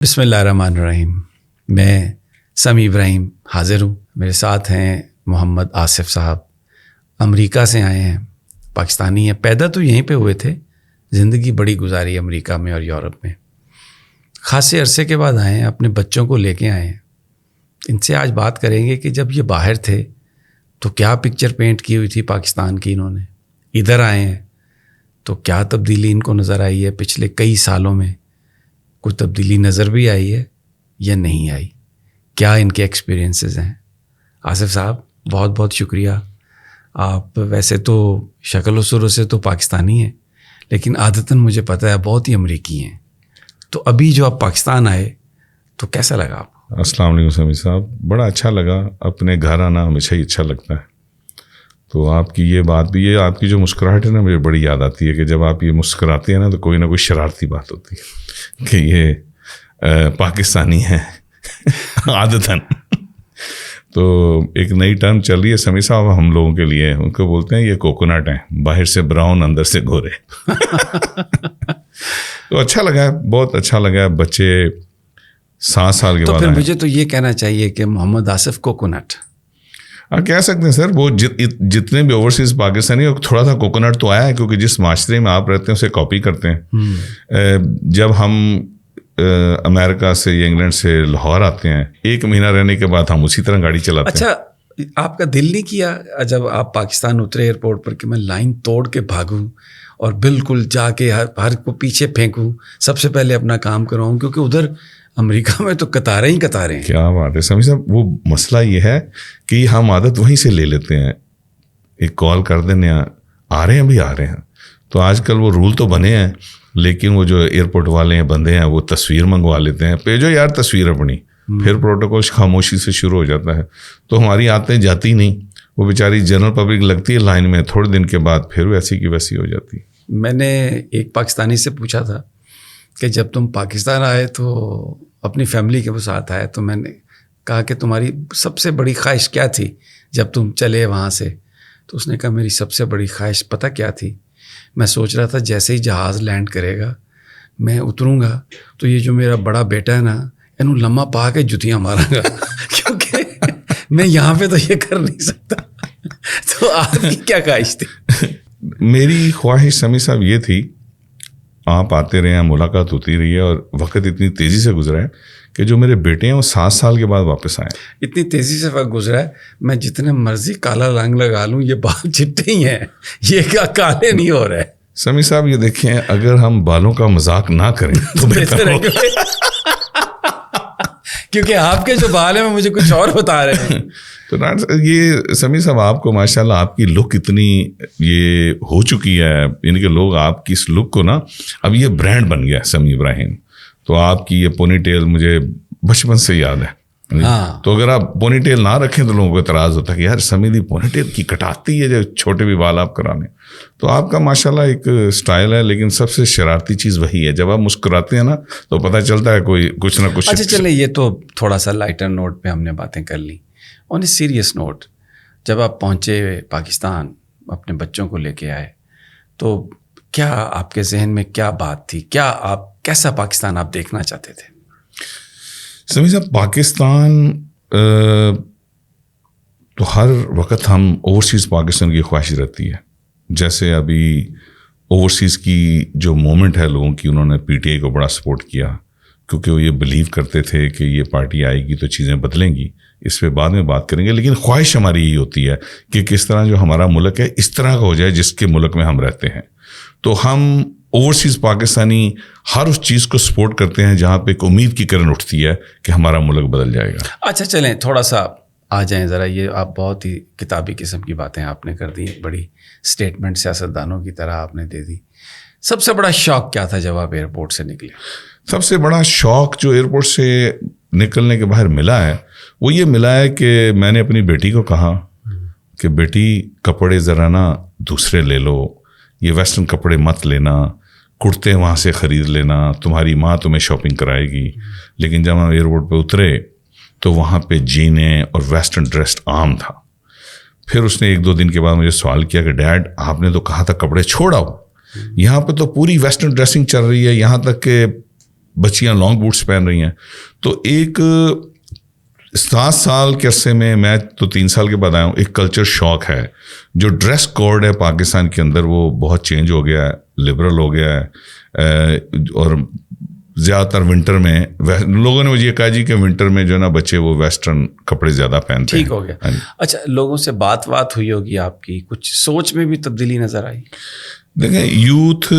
بسم اللہ الرحمن الرحیم. میں سمیع ابراہیم حاضر ہوں. میرے ساتھ ہیں محمد آصف صاحب. امریکہ سے آئے ہیں, پاکستانی ہیں, پیدا تو یہیں پہ ہوئے تھے, زندگی بڑی گزاری امریکہ میں اور یورپ میں. خاصے عرصے کے بعد آئے ہیں, اپنے بچوں کو لے کے آئے ہیں. ان سے آج بات کریں گے کہ جب یہ باہر تھے تو کیا پکچر پینٹ کی ہوئی تھی پاکستان کی انہوں نے, ادھر آئے ہیں تو کیا تبدیلی ان کو نظر آئی ہے پچھلے کئی سالوں میں, کوئی تبدیلی نظر بھی آئی ہے یا نہیں آئی, کیا ان کے ایکسپیرینسز ہیں. آصف صاحب بہت بہت شکریہ. آپ ویسے تو شکل و صورت سے تو پاکستانی ہیں, لیکن عادتاً مجھے پتہ ہے بہت ہی امریکی ہیں. تو ابھی جو آپ پاکستان آئے تو کیسا لگا آپ کو؟ السلام علیکم سمیع صاحب. بڑا اچھا لگا. اپنے گھر آنا ہمیشہ ہی اچھا لگتا ہے. تو آپ کی یہ بات بھی ہے, آپ کی جو مسکراہٹ ہے نا مجھے بڑی یاد آتی ہے کہ جب آپ یہ مسکراتے ہیں نا تو کوئی نہ کوئی شرارتی بات ہوتی ہے کہ یہ پاکستانی ہیں عادتاً. تو ایک نئی ٹرم چل رہی ہے سمیع صاحب ہم لوگوں کے لیے, ان کو بولتے ہیں یہ کوکونٹ ہیں, باہر سے براؤن اندر سے گورے. تو اچھا لگا, بہت اچھا لگا. بچے 7 سال کے بعد. تو پھر مجھے تو یہ کہنا چاہیے کہ محمد آصف کوکونٹ کہہ سکتے ہیں سر. وہ جتنے بھی اوورسیز پاکستانی تھوڑا سا کوکونٹ تو آیا ہے, کیونکہ جس معاشرے میں آپ رہتے ہیں اسے کاپی کرتے ہیں. جب ہم امریکہ سے یا انگلینڈ سے لاہور آتے ہیں, 1 مہینہ رہنے کے بعد ہم اسی طرح گاڑی چلاتے ہیں. اچھا, آپ کا دل نہیں کیا جب آپ پاکستان اترے ایئرپورٹ پر کہ میں لائن توڑ کے بھاگوں اور بالکل جا کے ہر کو پیچھے پھینکوں, سب سے پہلے اپنا کام کراؤں, کیونکہ ادھر امریکہ میں تو قطاریں ہی قطاریں ہیں. کیا بات ہے سمیع صاحب. وہ مسئلہ یہ ہے کہ ہم عادت وہیں سے لے لیتے ہیں, ایک کال کر دینے آ رہے ہیں بھی آ رہے ہیں. تو آج کل وہ رول تو بنے ہیں, لیکن وہ جو ایئرپورٹ والے ہیں بندے ہیں وہ تصویر منگوا لیتے ہیں, بھیجو یار تصویر اپنی, پھر پروٹوکول خاموشی سے شروع ہو جاتا ہے. تو ہماری عادتیں جاتی نہیں, وہ بیچاری جنرل پبلک لگتی ہے لائن میں, تھوڑے دن کے بعد پھر ویسی کی ویسی ہو جاتی. میں نے ایک پاکستانی سے پوچھا تھا کہ جب تم پاکستان آئے تو اپنی فیملی کے ساتھ آئے, تو میں نے کہا کہ تمہاری سب سے بڑی خواہش کیا تھی جب تم چلے وہاں سے؟ تو اس نے کہا میری سب سے بڑی خواہش پتہ کیا تھی, میں سوچ رہا تھا جیسے ہی جہاز لینڈ کرے گا میں اتروں گا تو یہ جو میرا بڑا بیٹا ہے نا انہوں لمحہ پا کے جتیاں مارا گا کیونکہ میں یہاں پہ تو یہ کر نہیں سکتا. تو آپ کی کیا خواہش تھی؟ میری خواہش سمیع صاحب یہ تھی, آپ آتے رہے ہیں, ملاقات ہوتی رہی ہے, اور وقت اتنی تیزی سے گزرا ہے کہ جو میرے بیٹے ہیں وہ 7 سال کے بعد واپس آئے. اتنی تیزی سے وقت گزرا ہے, میں جتنے مرضی کالا رنگ لگا لوں یہ بال چٹے ہی ہیں, یہ کیا کالے نہیں ہو رہے. سمیع صاحب یہ دیکھیں, اگر ہم بالوں کا مذاق نہ کریں تو بہتر ہے, کیونکہ آپ کے جو بال ہیں مجھے کچھ اور بتا رہے ہیں. تو یہ سمیع صاحب آپ کو ماشاءاللہ آپ کی لک اتنی یہ ہو چکی ہے, یعنی کہ لوگ آپ کی اس لک کو نا اب یہ برانڈ بن گیا سمیع ابراہیم. تو آپ کی یہ پونی ٹیل مجھے بچپن سے یاد ہے. تو اگر آپ پونی ٹیل نہ رکھیں تو لوگوں کو اعتراض ہوتا ہے کہ یار سمیع دی پونی ٹیل کی کٹاتی ہے جو چھوٹے بھی بال آپ کرانے. تو آپ کا ماشاءاللہ ایک اسٹائل ہے, لیکن سب سے شرارتی چیز وہی ہے, جب آپ مسکراتے ہیں نا تو پتہ چلتا ہے کوئی کچھ نہ کچھ. اچھا چلیں, یہ تو تھوڑا سا لائٹر نوٹ پہ ہم نے باتیں کر لی. آن اے سیریس نوٹ, جب آپ پہنچے پاکستان اپنے بچوں کو لے کے آئے تو کیا آپ کے ذہن میں کیا بات تھی, کیا آپ کیسا پاکستان آپ دیکھنا چاہتے تھے؟ سمیع صاحب پاکستان تو ہر وقت ہم اوورسیز پاکستان کی خواہش رہتی ہے. جیسے ابھی اوورسیز کی جو مومنٹ ہے لوگوں کی, انہوں نے پی ٹی آئی کو بڑا سپورٹ کیا کیونکہ وہ یہ بلیو کرتے تھے کہ یہ پارٹی آئے گی تو چیزیں بدلیں گی. اس پہ بعد میں بات کریں گے, لیکن خواہش ہماری یہی ہوتی ہے کہ کس طرح جو ہمارا ملک ہے اس طرح کا ہو جائے جس کے ملک میں ہم رہتے ہیں. تو ہم اوورسیز پاکستانی ہر اس چیز کو سپورٹ کرتے ہیں جہاں پہ ایک امید کی کرن اٹھتی ہے کہ ہمارا ملک بدل جائے گا. اچھا چلیں تھوڑا سا آ جائیں ذرا, یہ آپ بہت ہی کتابی قسم کی باتیں آپ نے کر دی, بڑی اسٹیٹمنٹ سیاستدانوں کی طرح آپ نے دے دی. سب سے بڑا شوق کیا تھا جب آپ ایئرپورٹ سے نکلے؟ سب سے بڑا شوق جو ایئرپورٹ سے نکلنے کے باہر ملا ہے وہ یہ ملا ہے کہ میں نے اپنی بیٹی کو کہا کہ بیٹی کپڑے ذرا نا دوسرے لے لو, یہ ویسٹرن کپڑے مت لینا, کرتے وہاں سے خرید لینا, تمہاری ماں تمہیں شاپنگ کرائے گی. لیکن جب ہم ایئرپورٹ پہ اترے تو وہاں پہ جینیں اور ویسٹرن ڈریس عام تھا. پھر اس نے 1-2 دن کے بعد مجھے سوال کیا کہ ڈیڈ آپ نے تو کہا تھا کپڑے چھوڑ آؤ, یہاں پہ تو پوری ویسٹرن ڈریسنگ چل رہی ہے, یہاں تک کہ بچیاں لانگ بوٹس پہن رہی ہیں. تو ایک 7 سال کے عرصے میں تو 3 سال کے بعد آیا ہوں, ایک کلچر شاک ہے. جو ڈریس کوڈ ہے پاکستان کے اندر وہ بہت چینج ہو گیا ہے, لبرل ہو گیا ہے. اور زیادہ تر ونٹر میں لوگوں نے مجھے یہ کہا جی کہ ونٹر میں جو ہے نا بچے وہ ویسٹرن کپڑے زیادہ پہنتے ہیں. ٹھیک ہو گیا. اچھا, لوگوں سے بات ہوئی ہوگی آپ کی, کچھ سوچ میں بھی تبدیلی نظر آئی؟ دیکھیں, یوتھ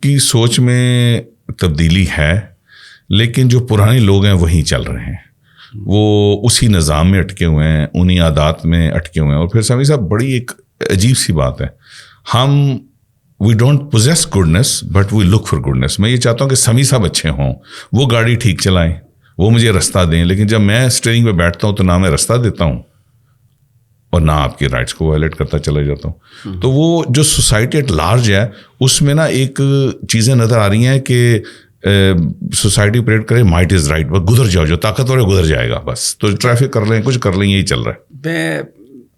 کی سوچ میں تبدیلی ہے, لیکن جو پرانے لوگ ہیں وہیں چل رہے ہیں, وہ اسی نظام میں اٹکے ہوئے ہیں, انہی عادات میں اٹکے ہوئے ہیں. اور پھر سمیع صاحب بڑی ایک عجیب سی بات ہے, ہم we don't possess goodness but we look for goodness. میں یہ چاہتا ہوں کہ سمیع صاحب اچھے ہوں, وہ گاڑی ٹھیک چلائیں, وہ مجھے رستہ دیں, لیکن جب میں اسٹیئرنگ پہ بیٹھتا ہوں تو نہ میں رستہ دیتا ہوں اور نہ آپ کی رائٹس کو وائلیٹ کرتا چلا جاتا ہوں. تو وہ جو سوسائٹی ایٹ لارج ہے اس میں نا ایک چیزیں نظر آ رہی ہیں کہ سوسائٹی آپریٹ کرے مائٹ از رائٹ, بس گزر جاؤ, جو طاقتور ہے گزر جائے گا بس, تو ٹریفک کر لیں, کچھ کر لیں, یہی چل رہا ہے. میں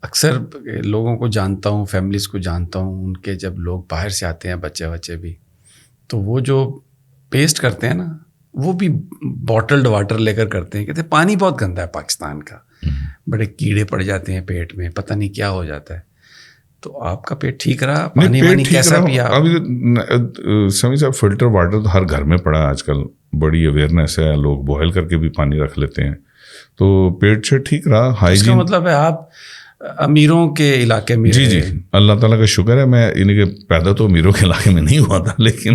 اکثر لوگوں کو جانتا ہوں, فیملیز کو جانتا ہوں, ان کے جب لوگ باہر سے آتے ہیں, بچے بھی, تو وہ جو پیسٹ کرتے ہیں نا وہ بھی بوٹلڈ واٹر لے کر کرتے ہیں. کہتے ہیں پانی بہت گندا ہے پاکستان کا, بڑے کیڑے پڑ جاتے ہیں پیٹ میں, پتہ نہیں کیا ہو جاتا ہے. تو آپ کا پیٹ ٹھیک رہا؟ پانی کیسا پیا؟ ابھی سمیع صاحب فلٹر واٹر تو ہر گھر میں پڑا ہے آج کل, بڑی اویئرنیس ہے, لوگ بوائل کر کے بھی پانی رکھ لیتے ہیں, تو پیٹ سے ٹھیک رہا. اس کا مطلب ہے آپ امیروں کے علاقے میں. جی اللہ تعالیٰ کا شکر ہے, میں یعنی کہ پیدا تو امیروں کے علاقے میں نہیں ہوا تھا, لیکن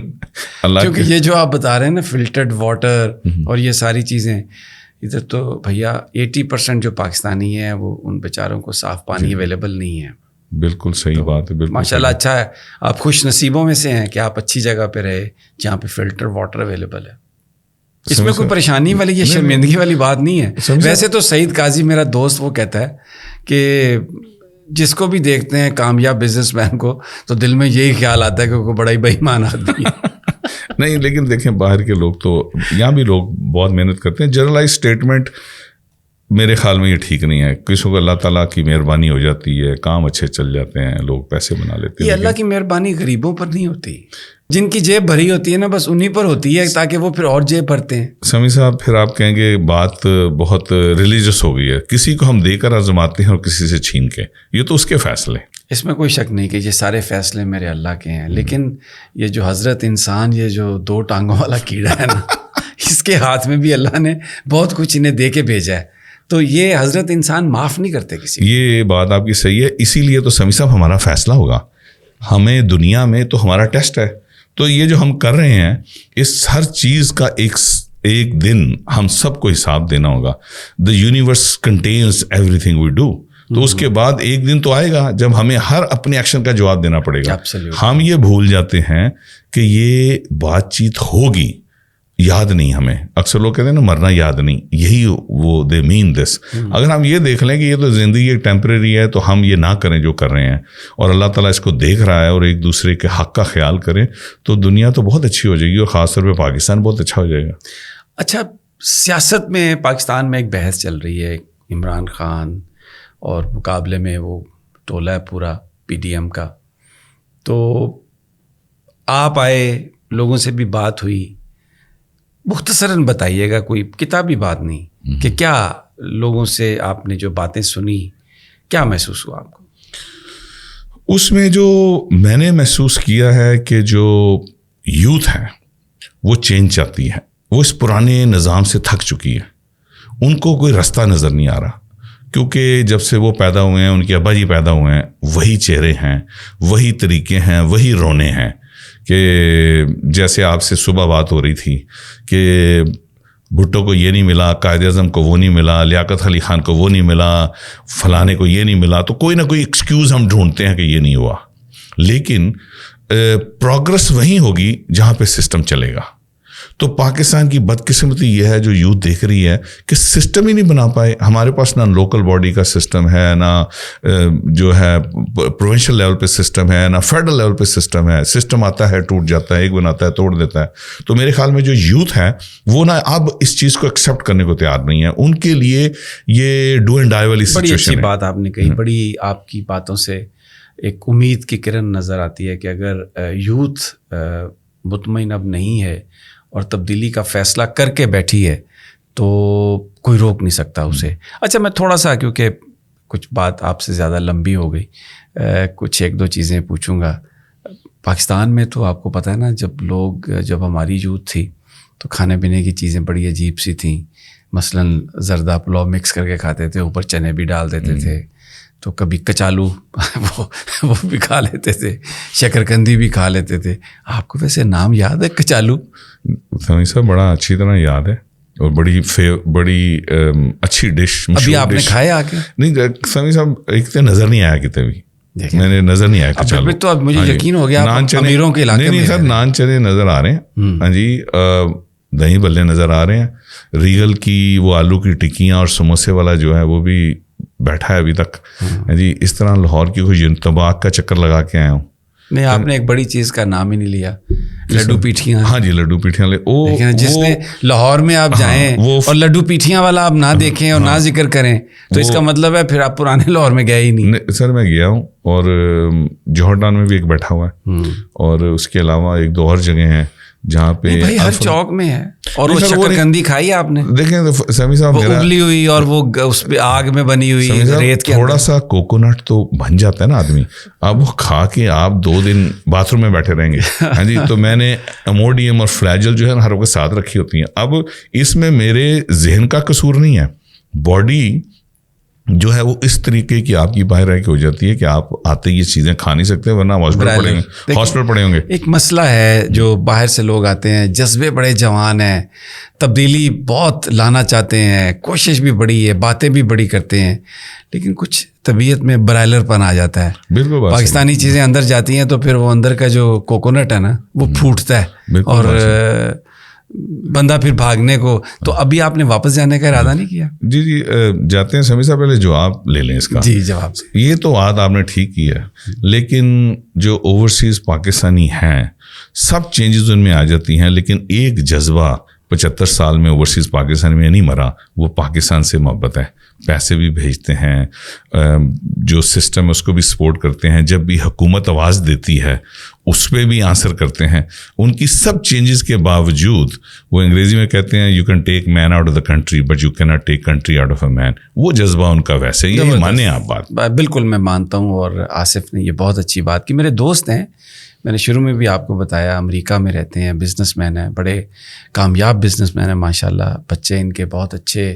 اللہ, کیونکہ یہ جو آپ بتا رہے ہیں نا فلٹرڈ واٹر اور یہ ساری چیزیں, ادھر تو بھیا 80% جو پاکستانی ہیں وہ ان بیچاروں کو صاف پانی اویلیبل نہیں ہے. بالکل صحیح بات ہے, بالکل ماشاء اللہ. اچھا ہے, آپ خوش نصیبوں میں سے ہیں کہ آپ اچھی جگہ پہ رہے جہاں پہ فلٹر واٹر اویلیبل ہے. اس میں کوئی پریشانی والی یا شرمندگی والی بات نہیں ہے. ویسے تو سعید قاضی میرا دوست وہ کہتا ہے کہ جس کو بھی دیکھتے ہیں کامیاب بزنس مین کو تو دل میں یہی خیال آتا ہے کہ وہ بڑا ہی بے ایمان آدمی ہے. نہیں, لیکن دیکھیں باہر کے لوگ تو, یہاں بھی لوگ بہت محنت کرتے ہیں. جنرلائز اسٹیٹمنٹ میرے خیال میں یہ ٹھیک نہیں ہے. کسی کو اللہ تعالیٰ کی مہربانی ہو جاتی ہے, کام اچھے چل جاتے ہیں, لوگ پیسے بنا لیتے ہیں. یہ اللہ کی مہربانی غریبوں پر نہیں ہوتی, جن کی جیب بھری ہوتی ہے نا بس انہی پر ہوتی ہے, تاکہ وہ پھر اور جیب بھرتے ہیں. سمیع صاحب پھر آپ کہیں گے بات بہت ریلیجس ہو گئی ہے, کسی کو ہم دے کر آزماتے ہیں اور کسی سے چھین کے, یہ تو اس کے فیصلے. اس میں کوئی شک نہیں کہ یہ سارے فیصلے میرے اللہ کے ہیں, لیکن یہ جو حضرت انسان, یہ جو 2 ٹانگوں والا کیڑا ہے نا, اس کے ہاتھ میں بھی اللہ نے بہت کچھ انہیں دے کے بھیجا ہے, تو یہ حضرت انسان معاف نہیں کرتے کسی. یہ بات آپ کی صحیح ہے, اسی لیے تو سمیع صاحب ہمارا فیصلہ ہوگا, ہمیں دنیا میں تو ہمارا ٹیسٹ ہے. تو یہ جو ہم کر رہے ہیں اس ہر چیز کا ایک دن ہم سب کو حساب دینا ہوگا. The universe contains every thing we do. تو اس کے بعد ایک دن تو آئے گا جب ہمیں ہر اپنے ایکشن کا جواب دینا پڑے گا. ہم یہ بھول جاتے ہیں کہ یہ بات چیت ہوگی, یاد نہیں ہمیں. اکثر لوگ کہتے ہیں نا مرنا یاد نہیں, یہی وہ دے مین دس. اگر ہم یہ دیکھ لیں کہ یہ تو زندگی ایک ٹیمپریری ہے, تو ہم یہ نہ کریں جو کر رہے ہیں, اور اللہ تعالیٰ اس کو دیکھ رہا ہے, اور ایک دوسرے کے حق کا خیال کریں, تو دنیا تو بہت اچھی ہو جائے گی, اور خاص طور پہ پاکستان بہت اچھا ہو جائے گا. اچھا, سیاست میں پاکستان میں ایک بحث چل رہی ہے, عمران خان اور مقابلے میں وہ ٹولہ ہے پورا PDM کا. تو آپ آئے, لوگوں سے بھی بات ہوئی, مختصراً بتائیے گا, کوئی کتابی بات نہیں, کہ کیا لوگوں سے آپ نے جو باتیں سنی, کیا محسوس ہوا آپ کو؟ اس میں جو میں نے محسوس کیا ہے کہ جو یوتھ ہے وہ چینج چاہتی ہے, وہ اس پرانے نظام سے تھک چکی ہے, ان کو کوئی رستہ نظر نہیں آ رہا, کیونکہ جب سے وہ پیدا ہوئے ہیں, ان کے ابا جی پیدا ہوئے ہیں, وہی چہرے ہیں, وہی طریقے ہیں, وہی رونے ہیں. کہ جیسے آپ سے صبح بات ہو رہی تھی کہ بھٹو کو یہ نہیں ملا, قائد اعظم کو وہ نہیں ملا, لیاقت علی خان کو وہ نہیں ملا, فلانے کو یہ نہیں ملا, تو کوئی نہ کوئی ایکسکیوز ہم ڈھونڈتے ہیں کہ یہ نہیں ہوا. لیکن پروگرس وہیں ہوگی جہاں پہ سسٹم چلے گا. تو پاکستان کی بدقسمتی یہ ہے جو یوتھ دیکھ رہی ہے کہ سسٹم ہی نہیں بنا پائے. ہمارے پاس نہ لوکل باڈی کا سسٹم ہے, نہ جو ہے پروونشل لیول پہ سسٹم ہے, نہ فیڈرل لیول پہ سسٹم ہے. سسٹم آتا ہے ٹوٹ جاتا ہے, ایک بناتا ہے توڑ دیتا ہے. تو میرے خیال میں جو یوتھ ہے وہ نہ اب اس چیز کو ایکسیپٹ کرنے کو تیار نہیں ہے. ان کے لیے یہ ڈو اینڈ ڈائی والی سچویشن ہے. بڑی اچھی بات آپ نے کہی, بڑی آپ کی باتوں سے ایک امید کی کرن نظر آتی ہے کہ اگر یوتھ مطمئن اب نہیں ہے اور تبدیلی کا فیصلہ کر کے بیٹھی ہے تو کوئی روک نہیں سکتا اسے. اچھا میں تھوڑا سا, کیونکہ کچھ بات آپ سے زیادہ لمبی ہو گئی, کچھ ایک دو چیزیں پوچھوں گا. پاکستان میں تو آپ کو پتہ ہے نا, جب ہماری یوتھ تھی تو کھانے پینے کی چیزیں بڑی عجیب سی تھیں. مثلاً زردہ پلاؤ مکس کر کے کھاتے تھے, اوپر چنے بھی ڈال دیتے تھے, تو کبھی کچالو وہ بھی کھا لیتے تھے, شکرکندی بھی کھا لیتے تھے. آپ کو ویسے نام یاد ہے کچالو؟ سمی صاحب بڑا اچھی طرح یاد ہے, اور بڑی اچھی ڈش. ابھی آپ نے کھایا آ کے؟ نہیں سمی صاحب, ایک تو نظر نہیں آیا کتنے بھی, میں نے نظر نہیں آیا کچالو. تو اب مجھے یقین ہو گیا نان چنے, امیروں کے علاقے میں. نہیں سر, نان چنے نظر آ رہے ہیں, ہاں جی, دہی بلے نظر آ رہے ہیں, ریگل کی وہ آلو کی ٹکیاں اور سموسے والا جو ہے وہ بھی بیٹھا ہے ابھی تک. جی اس طرح لاہور کی کوئی طباق کا چکر لگا کے آیا ہوں. نہیں, آپ نے ایک بڑی چیز کا نام ہی نہیں لیا, لڈو پیٹھیاں. ہاں جی, لڈو پیٹھیاں. جس میں لاہور میں آپ جائیں اور لڈو پیٹھیاں والا آپ نہ دیکھیں اور نہ ذکر کریں تو اس کا مطلب ہے پھر آپ پرانے لاہور میں گئے ہی نہیں. سر میں گیا ہوں, اور جوہر ٹاؤن میں بھی ایک بیٹھا ہوا ہے, اور اس کے علاوہ ایک دو اور جگہ ہیں جہاں پہ ہر چوک میں ہے. اور وہ شکرکندی کھائی آپ نے؟ دیکھیں سمی صاحب, وہ ابلی ہوئی اور وہ اس پہ آگ میں بنی ہوئی ریت کے تھوڑا سا کوکونٹ تو بن جاتا ہے نا آدمی, اب وہ کھا کے آپ 2 دن باتھ روم میں بیٹھے رہیں گے. ہاں جی, تو میں نے اموڈیم اور فلیجل جو ہے نا ہر وقت ساتھ رکھی ہوتی ہیں. اب اس میں میرے ذہن کا قصور نہیں ہے, باڈی جو ہے وہ اس طریقے کی آپ کی باہر رہ کے ہو جاتی ہے کہ آپ آتے یہ چیزیں کھا نہیں سکتے, ورنہ ہاسپٹل پڑے ہوں گے. ایک مسئلہ ہے جو باہر سے لوگ آتے ہیں, جذبے بڑے جوان ہیں, تبدیلی بہت لانا چاہتے ہیں, کوشش بھی بڑی ہے, باتیں بھی بڑی کرتے ہیں, لیکن کچھ طبیعت میں برائلر پن آ جاتا ہے. بالکل پاکستانی چیزیں اندر جاتی ہیں تو پھر وہ اندر کا جو کوکونٹ ہے نا وہ پھوٹتا ہے, اور بندہ پھر بھاگنے کو. تو ابھی آپ نے واپس جانے کا ارادہ نہیں کیا؟ جی جاتے ہیں. سمی صاحب پہلے جواب لے لیں اس کا. جی جواب. یہ تو بات آپ نے ٹھیک کی ہے, لیکن جو اوورسیز پاکستانی ہیں سب چینجز ان میں آ جاتی ہیں, لیکن ایک جذبہ 75 سال میں اوورسیز پاکستان میں نہیں مرا, وہ پاکستان سے محبت ہے. پیسے بھی بھیجتے ہیں, جو سسٹم ہے اس کو بھی سپورٹ کرتے ہیں, جب بھی حکومت آواز دیتی ہے اس پہ بھی آنسر کرتے ہیں. ان کی سب چینجز کے باوجود وہ انگریزی میں کہتے ہیں you can take man out of the country but you can not take country out of a man. وہ جذبہ ان کا ویسے ہی ہے, مانیں آپ بات؟ بالکل میں مانتا ہوں, اور آصف نے یہ بہت اچھی بات کی. میرے دوست ہیں, میں نے شروع میں بھی آپ کو بتایا, امریکہ میں رہتے ہیں, بزنس مین ہیں, بڑے کامیاب بزنس مین ہیں ماشاء اللہ. بچے ان کے بہت اچھے,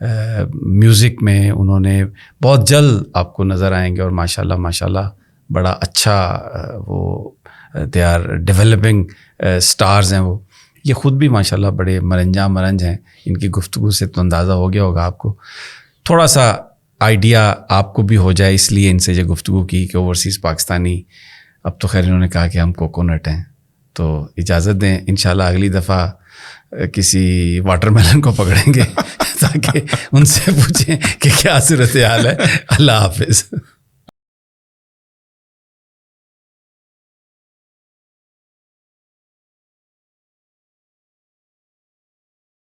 میوزک میں انہوں نے بہت جلد آپ کو نظر آئیں گے, اور ماشاء اللہ بڑا اچھا وہ دے آر ڈیولپنگ اسٹارز ہیں وہ. یہ خود بھی ماشاء اللہ بڑے مرنج ہیں. ان کی گفتگو سے تو اندازہ ہو گیا ہوگا آپ کو, تھوڑا سا آئیڈیا آپ کو بھی ہو جائے, اس لیے ان سے یہ گفتگو کی کہ اوورسیز پاکستانی. اب تو خیر انہوں نے کہا کہ ہم کوکونٹ ہیں, تو اجازت دیں انشاءاللہ اگلی دفعہ کسی واٹر میلن کو پکڑیں گے تاکہ ان سے پوچھیں کہ کیا صورت حال ہے. اللہ حافظ.